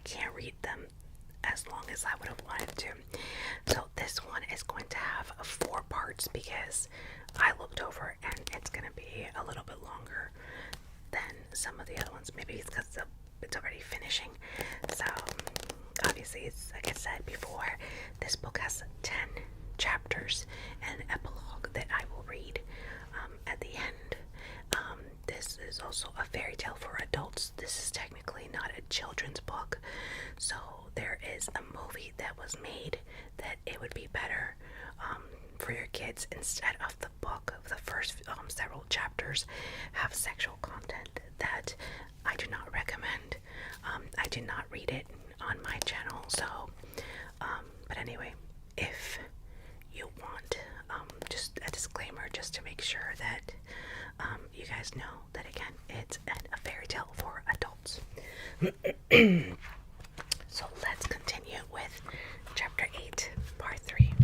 can't read them as long as I would have wanted to. So this one is going to have 4 parts because I looked over and it's going to be a little bit longer than some of the other ones. Maybe it's because it's already finishing. So obviously, it's like I said before, this book has 10 chapters and an epilogue that I will read at the end. This is also a fairy tale for adults. This is technically not a children's book, so there is a movie that was made that it would be better for your kids instead of the book. The first several chapters have sexual content that I do not recommend. I did not read it on my channel, so but anyway, if you want just a disclaimer just to make sure that you guys know that again it's a fairy tale for adults. So let's continue with chapter 8 part 3.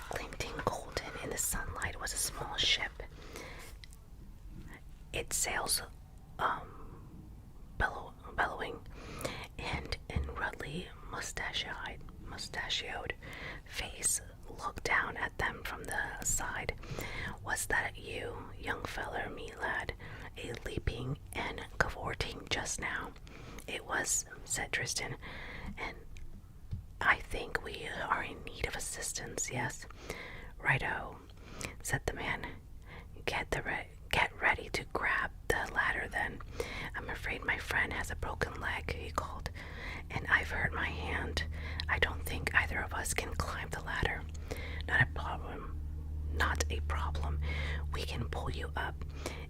Glinting golden in the sunlight was a small ship. Its sails bellowing, and in rudely mustachioed face looked down at them from the side. "Was that you, young feller, me lad, a leaping and cavorting just now?" "It was," said Tristan, "and I think we are in need of assistance." "Yes." "Righto," said the man. Get ready to grab the ladder then. I'm afraid my friend has a broken leg," he called, "and I've hurt my hand. I don't think either of us can climb the ladder." Not a problem. We can pull you up."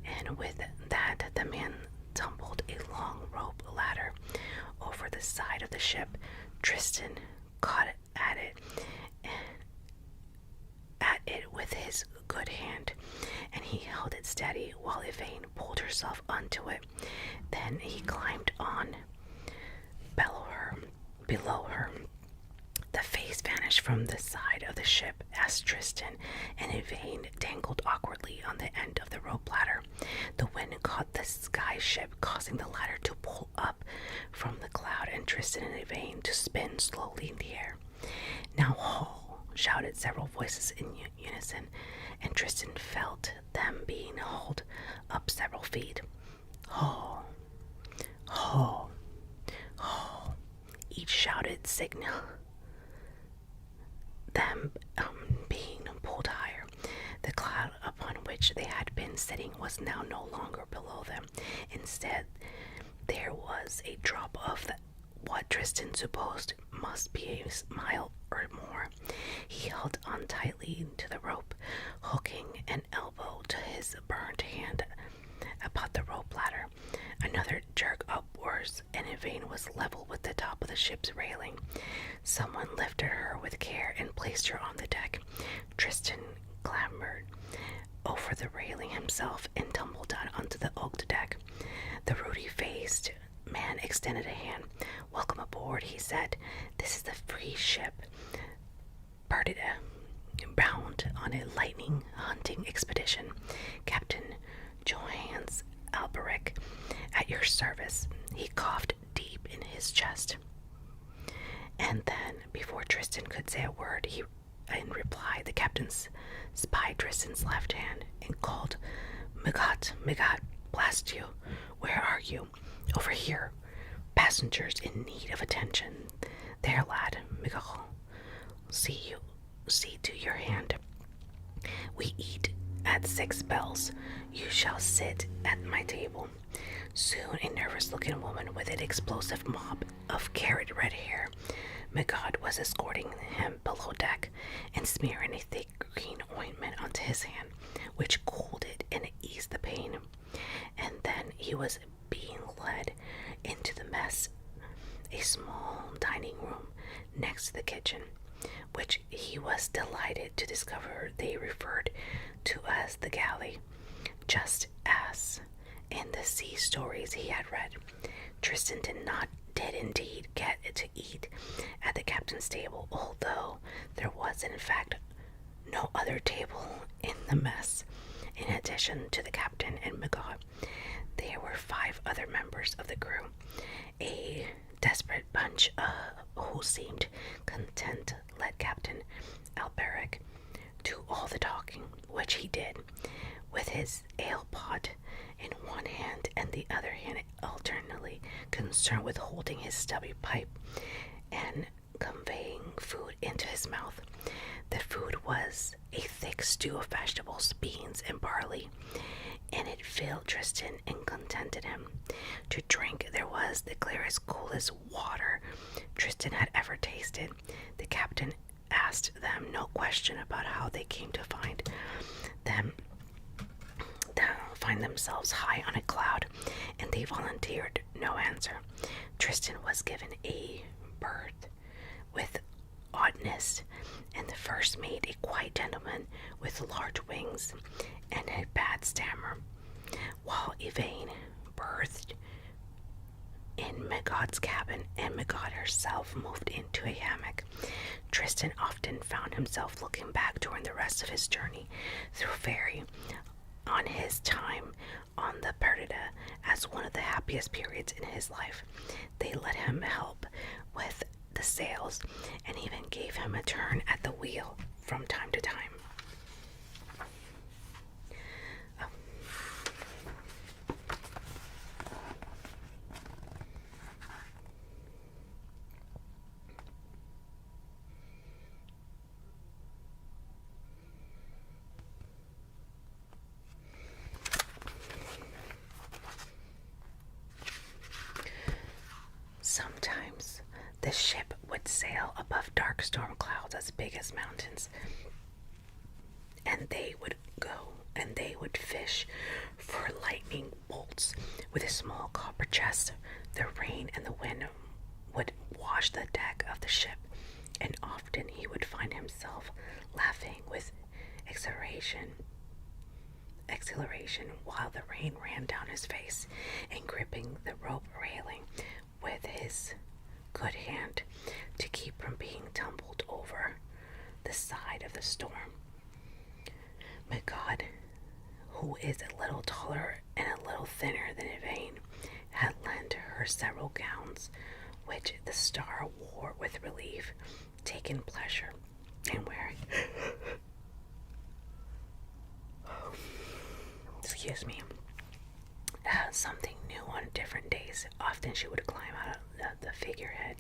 And with that, the man tumbled a long rope ladder over the side of the ship. Tristan caught at it with his good hand, and he held it steady while Yvain pulled herself onto it. Then he climbed on below her. The face vanished from the side of the ship as Tristan and Yvain dangled awkwardly on the end of the rope ladder. The wind caught the sky ship, causing the ladder to pull up from the cloud and Tristan and Yvain to spin slowly in the air. "Now haul!" shouted several voices in unison, and Tristan felt them being hauled up several feet. "Haul! Haul! Haul!" each shouted, signal them being pulled higher. The cloud upon which they had been sitting was now no longer below them. Instead, there was a drop of what Tristan supposed must be a mile or more. He held on tightly to the rope, hooking an elbow to his burned hand about the rope ladder. Another jerk upwards, and Yvain was level with the top of the ship's railing. Someone lifted her with care and placed her on the deck. Tristan clambered over the railing himself and tumbled down onto the oaked deck. The ruddy-faced man extended a hand. "Welcome aboard," he said. "This is the free ship, bound on a lightning hunting expedition. Captain Johannes Alberic, at your service." He coughed deep in his chest. And then, before Tristan could say a word, in reply, the captain spied Tristan's left hand and called, Migat, blast you. Where are you?" "Over here. Passengers in need of attention." "There, lad, Miguel. See to your hand. We eat at 6 bells. You shall sit at my table." Soon a nervous-looking woman with an explosive mop of carrot-red hair, Magog, was escorting him below deck and smearing a thick green ointment onto his hand, which cooled it and eased the pain. And then he was being led into the mess, a small dining room next to the kitchen, which he was delighted to discover they referred to as the galley, just as in the sea stories he had read. Tristan did indeed get to eat at the captain's table, although there was in fact no other table in the mess. In addition to the captain and Magog, There were 5 other members of the crew, a desperate bunch who seemed content to let Captain Alberic do all the talking, which he did, with his ale pot in one hand and the other hand alternately concerned with holding his stubby pipe and conveying food into his mouth. The food was a thick stew of vegetables, beans, and barley, and it filled Tristan and contented him. To drink, there was the clearest, coolest water Tristan had ever tasted. The captain asked them no question about how they came to find themselves high on a cloud, and they volunteered no answer. Tristan was given a berth with oddness, and the first mate, a quiet gentleman with large wings and a bad stammer, while Yvain berthed in Magod's cabin, and Magod herself moved into a hammock. Tristan often found himself looking back during the rest of his journey through Fairy on his time on the Perdita as one of the happiest periods in his life. They let him help with the sails and even gave him a turn at the wheel from time to time. Sometimes the ship would sail above dark storm clouds as big as mountains, and they would fish for lightning bolts with a small copper chest. The rain and the wind would wash the deck of the ship, and often he would find himself laughing with exhilaration while the rain ran down his face, and gripping the rope railing with his good hand to keep from being tumbled over the side of the storm. Magod, who is a little taller and a little thinner than Yvain, had lent her several gowns, which the star wore with relief, taking pleasure in wearing. Excuse me. Something new on different days. Often she would climb out of the figurehead,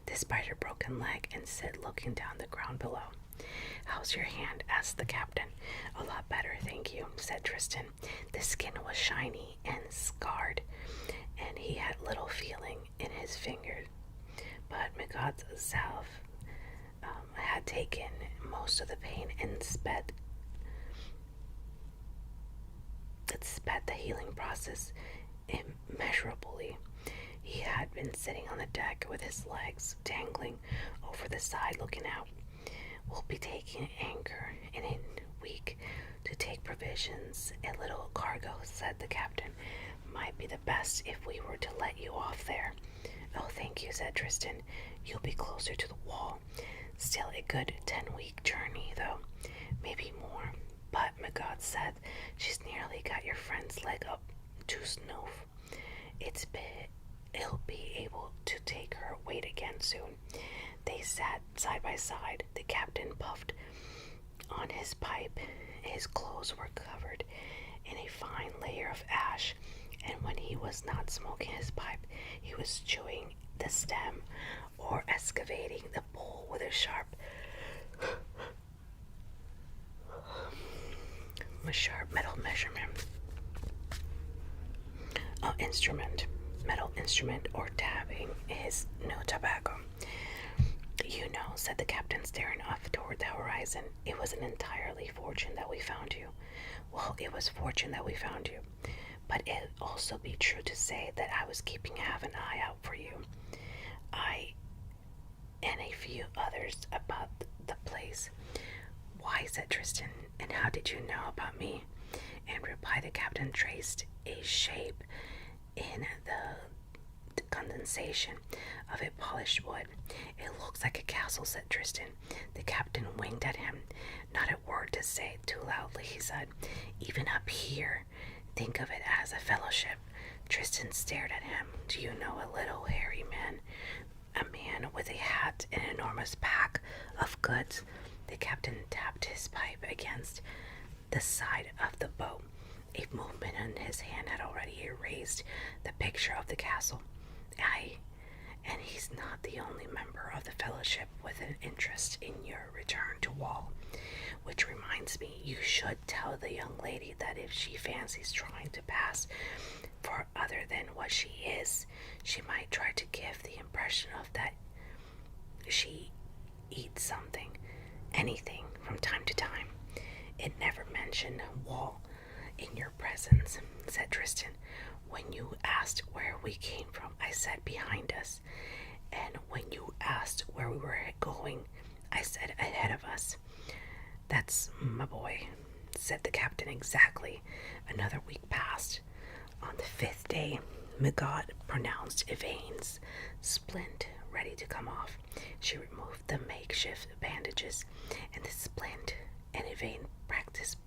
despite her broken leg, and sit looking down the ground below. "How's your hand?" asked the captain. "A lot better, thank you," said Tristan. The skin was shiny and scarred, and he had little feeling in his fingers. But Magod's salve had taken most of the pain and sped the healing process immeasurably. He had been sitting on the deck with his legs dangling over the side looking out. "We'll be taking anchor in a week to take provisions, a little cargo," said the captain. "Might be the best if we were to let you off there." "Oh, thank you," said Tristan. "You'll be closer to the wall. Still a good 10-week journey, though. Maybe more. But Magod said she's nearly got your friend's leg up to Snoof. He'll be able to take her weight again soon." They sat side by side. The captain puffed on his pipe. His clothes were covered in a fine layer of ash, and when he was not smoking his pipe, he was chewing the stem or excavating the bowl with a sharp metal instrument or dabbing his new tobacco. "You know," said the captain, staring off toward the horizon, "it was an entirely fortune that we found you." "Well, it was fortune that we found you, but it'd also be true to say that I was keeping half an eye out for you. I and a few others about the place." "Why?" said Tristan. "And how did you know about me?" In reply, the captain traced a shape in the condensation of a polished wood. "It looks like a castle," said Tristan. The captain winked at him. "Not a word to say too loudly," he said. "Even up here, think of it as a fellowship. Tristan stared at him. Do you know a little hairy man? A man with a hat and an enormous pack of goods. The captain tapped his pipe against the side of the boat. A movement in his hand had already erased the picture of the castle. Aye, and he's not the only member of the fellowship with an interest in your return to Wall. Which reminds me, you should tell the young lady that if she fancies trying to pass for other than what she is, she might try to give the impression of that she eats something, anything, from time to time. It never mentioned Wall in your presence, said Tristan. When you asked where we came from, I said behind us. And when you asked where we were going, I said ahead of us. That's my boy, said the captain. Exactly. Another week passed. On the 5th day, Magod pronounced Yvain's splint ready to come off. She removed the makeshift bandages, and the splint and Yvain practiced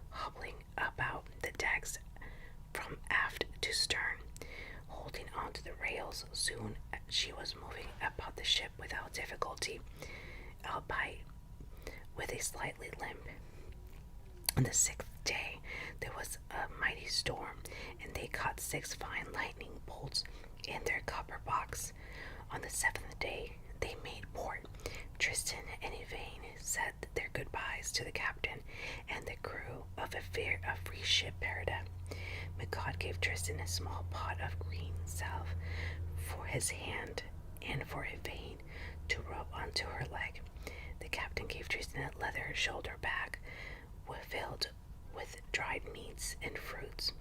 hobbling about the decks from aft to stern, holding onto the rails. Soon she was moving about the ship without difficulty, albeit with a slightly limp. On the 6th day, there was a mighty storm, and they caught 6 fine lightning bolts in their copper box. On the 7th day, they made port. Tristan and Yvain said their goodbyes to the captain and the crew of a free ship Perida. Magod gave Tristan a small pot of green salve for his hand and for Yvain to rub onto her leg. The captain gave Tristan a leather shoulder bag filled with dried meats and fruits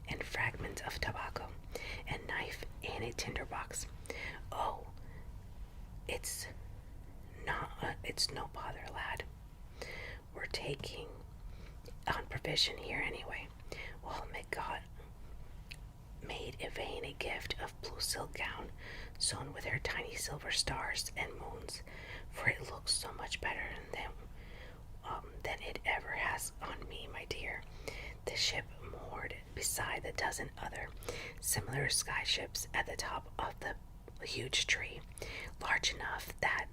and fragments of tobacco, a knife and a tinderbox. Oh, it's no bother, lad. We're taking on provision here anyway. Well, Magod made Yvain a gift of blue silk gown sewn with her tiny silver stars and moons, for it looks so much better than it ever has on me, my dear. The ship moored beside a dozen other similar sky ships at the top of the huge tree, large enough that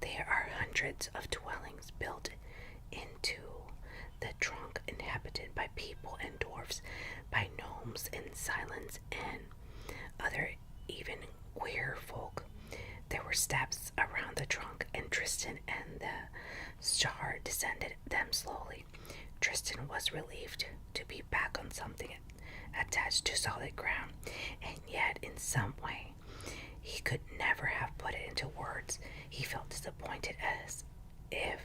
there are hundreds of dwellings built into the trunk, inhabited by people and dwarfs, by gnomes and silence and other even queer folk. There were steps around the trunk, and Tristan and the star descended them slowly. Tristan was relieved to be back on something attached to solid ground, and yet in some way he could never have put it into words. He felt disappointed, as if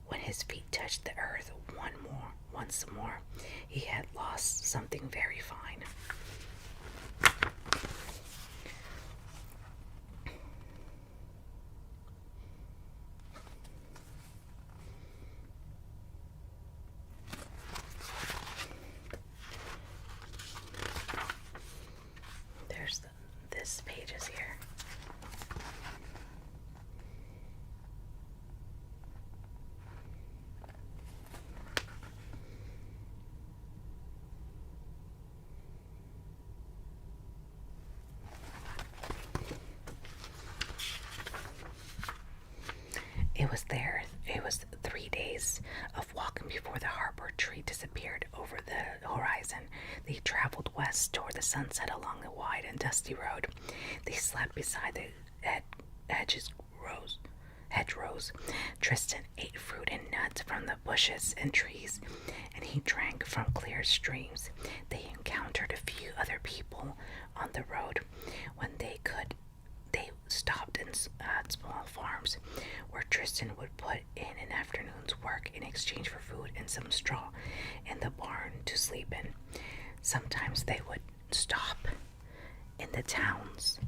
when his feet touched the earth once more, he had lost something very fine. This page is here. It was 3 days of walking before the harbor tree disappeared over the horizon. They traveled west toward the sunset along the wide and dusty road. They slept beside the hedgerows. Tristan ate fruit and nuts from the bushes and trees, and he drank from clear streams. They encountered a few other people on the road. When they could, they stopped in small farms where Tristan would put in an afternoon's work in exchange for food and some straw in the barn to sleep in. Sometimes they would stop in the towns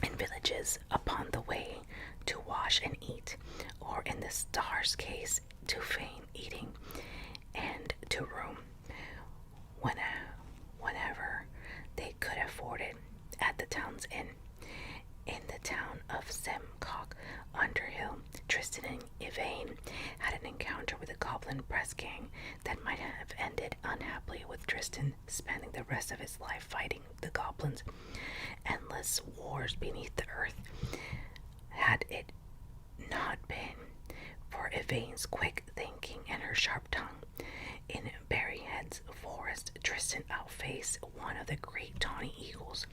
and villages upon the way to wash and eat, or in the star's case, to feign eating and to room whenever they could afford it at the town's inn. In the town of Semcock Underhill, Tristan and Yvain had an encounter with a goblin press gang that might have ended unhappily with Tristan Tristan, spending the rest of his life fighting the goblins. Endless wars beneath the earth. Had it not been for Yvain's quick thinking and her sharp tongue, in Berryhead's forest, Tristan outfaced one of the great tawny eagles,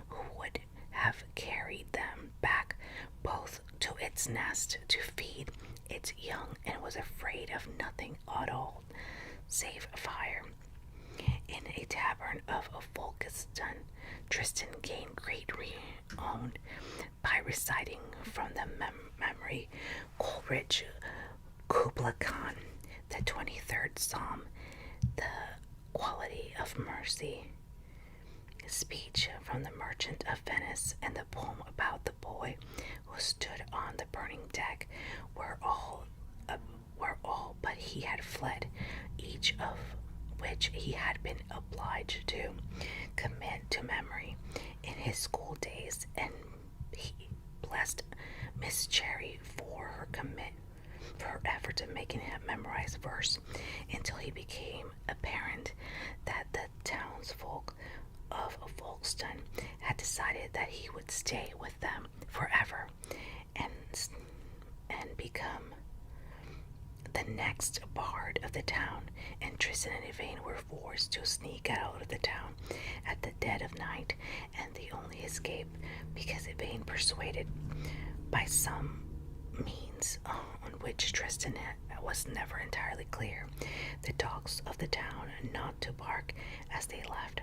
who would have carried them back both to its nest to feed its young, and was afraid of nothing at all save fire. In a tavern of Folkestone, Tristan gained great renown by reciting from the memory Coleridge Kubla Khan, the 23rd Psalm, the quality of mercy, speech from the Merchant of Venice, and the poem about the boy who stood on the burning deck, were all but he had fled, each of which he had been obliged to commit to memory in his school days, and he blessed Miss Cherry for her effort to making him memorize verse, until he became apparent that the townsfolk of Folkestone had decided that he would stay with them forever and become the next bard of the town, and Tristan and Yvain were forced to sneak out of the town at the dead of night, and the only escape, because Yvain persuaded by some means on which Tristan was never entirely clear, the dogs of the town not to bark as they left.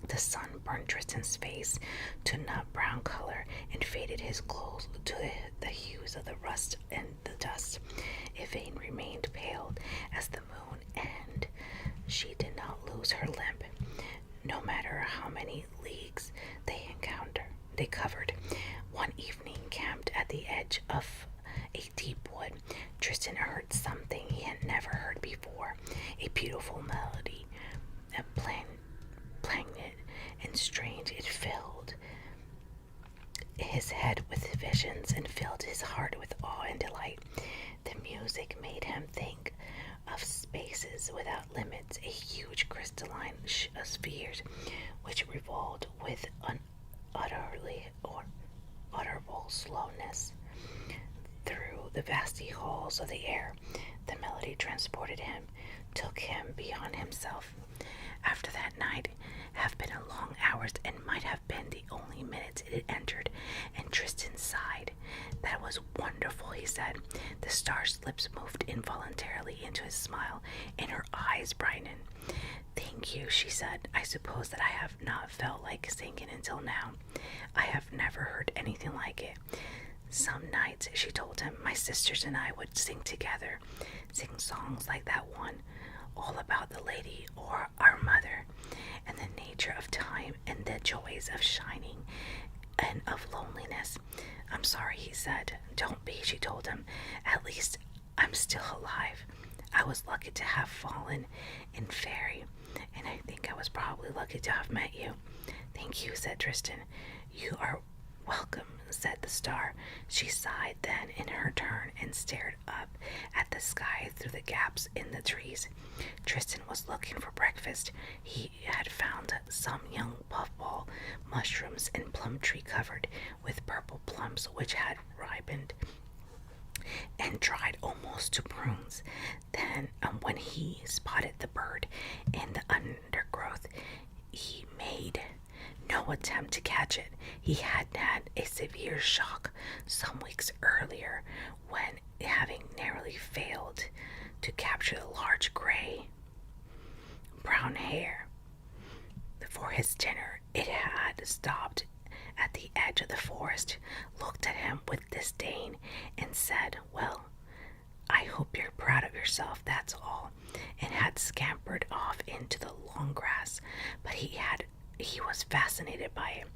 The sun burned Tristan's face to nut brown color and faded his clothes to the hues of the rust and the dust. Yvain remained pale as the moon, and she did not lose her limp, no matter how many leagues they covered. One evening, camped at the edge of a deep wood, Tristan heard something he had never heard before, a beautiful melody, a plaintive and strange. It filled his head with visions and filled his heart with awe and delight. The music made him think of spaces without limits, a huge crystalline spheres which revolved with unutterable slowness through the vasty halls of the air. The melody transported him, took him beyond himself. After that night have been a long hours, and might have been the only minutes it had entered, and Tristan sighed. That was wonderful, he said. The star's lips moved involuntarily into his smile, and her eyes brightened. Thank you, she said. I suppose that I have not felt like singing until now. I have never heard anything like it. Some nights, she told him, my sisters and I would sing together, sing songs like that one, all about the lady or our mother, and the nature of time and the joys of shining and of loneliness. I'm sorry, he said. Don't be, she told him. At least I'm still alive. I was lucky to have fallen in fairy, and I think I was probably lucky to have met you. Thank you, said Tristan. You are welcome, said the star. She sighed then in her turn and stared up at the sky through the gaps in the trees. Tristan was looking for breakfast. He had found some young puffball mushrooms and plum tree covered with purple plums which had ripened and dried almost to prunes. Then, when he spotted the bird in the undergrowth, he made no attempt to catch it. He had had a severe shock some weeks earlier when, having narrowly failed to capture the large gray-brown hare for his dinner, it had stopped at the edge of the forest, looked at him with disdain, and said, "Well, I hope you're proud of yourself, that's all," and had scampered off into the long grass. But he was fascinated by it.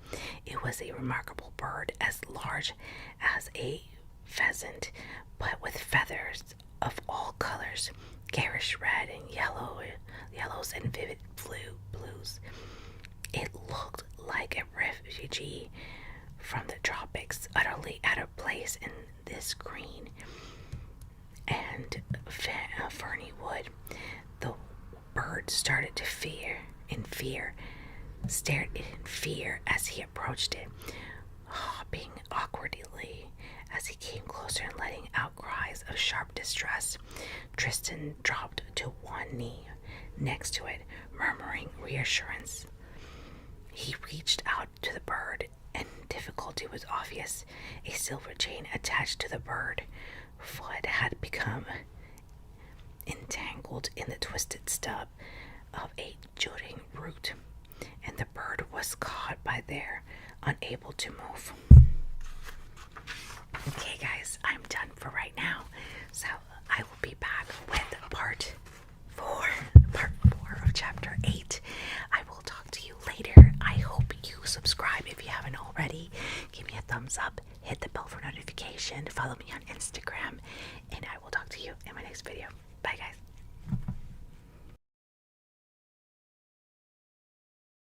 It was a remarkable bird, as large as a pheasant, but with feathers of all colors, garish red and yellows and vivid blues. It looked like a refugee from the tropics, utterly out of place in this green and ferny wood. The bird started to stared in fear as he approached it, hopping awkwardly as he came closer and letting out cries of sharp distress. Tristan dropped to one knee next to it, murmuring reassurance. He reached out to the bird, and difficulty was obvious. A silver chain attached to the bird foot had become entangled in the twisted stub of a jutting root, and the bird was caught by there, unable to move. Okay, guys, I'm done for right now. So I will be back with part 4 of chapter 8. I will talk to you later. I hope you subscribe if you haven't already. Give me a thumbs up, hit the bell for notification, follow me on Instagram, and I will talk to you in my next video. Bye, guys.